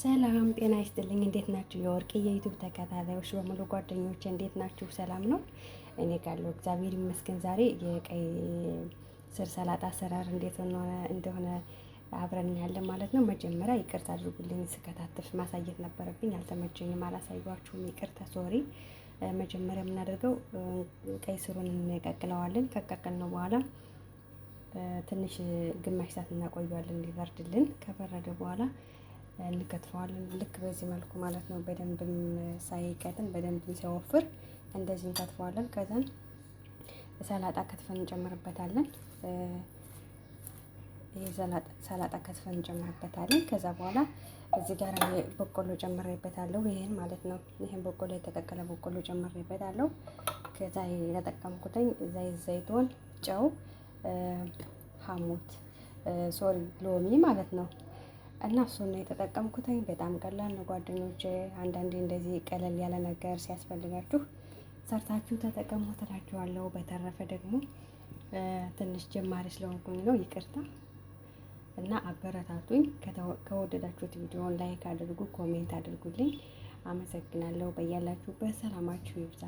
ሰላም ጤና ይስጥልኝ። እንዴት ናችሁ? የወርቅ የዩቲዩብ ተከታታዮች በሙሉ ጓደኞቼ እንዴት ናችሁ? ሰላም ነው? እኔ ጋለሁ እግዚአብሔር ይመስገን። ዛሬ የቀይ ስር ሰላጣ አሰራር እንዴት እንደሆነ አብረን ያለን ማለት ነው። መጀመሪያ ይቅርታ አድርጉልኝ፣ ስከታተፍ ማሳየት ነበረብኝ፣ አልተመቸኝም፣ አላሳየኋችሁም፣ ይቅርታ ሶሪ። መጀመሪያ የምናደርገው ቀይ ስሩን እንቀቅለዋለን። ከቀቀልነው በኋላ ትንሽ ግማሽ ሰዓት እናቆየዋለን እንዲበርድልን። ከበረደ በኋላ እንከትፈዋለን። ልክ በዚህ መልኩ ማለት ነው። በደንብም ሳይቀጥን በደንብም ሳይወፍር እንደዚህ እንከትፈዋለን። ከዛን ሰላጣ ከትፈን እንጨምርበታለን። ሰላጣ ከትፈን እንጨምርበታለን። ከዛ በኋላ እዚህ ጋር በቆሎ ጨምሬበታለሁ። ይሄን ማለት ነው። ይሄን በቆሎ የተቀቀለ በቆሎ ጨምሬበታለሁ። ከዛ የተጠቀምኩትኝ ዘይቶን፣ ጨው፣ ሐሞት ሶሪ ሎሚ ማለት ነው። እና እሱን ነው የተጠቀምኩትኝ። በጣም ቀላል ነው ጓደኞቼ። አንዳንዴ እንደዚህ ቀለል ያለ ነገር ሲያስፈልጋችሁ ሰርታችሁ ተጠቀሙ ትላችኋለሁ። በተረፈ ደግሞ ትንሽ ጀማሪ ስለሆንኩኝ ነው ይቅርታ እና አበረታቱኝ። ከወደዳችሁት ቪዲዮውን ላይክ አድርጉ፣ ኮሜንት አድርጉልኝ። አመሰግናለሁ። በያላችሁበት ሰላማችሁ ይብዛ።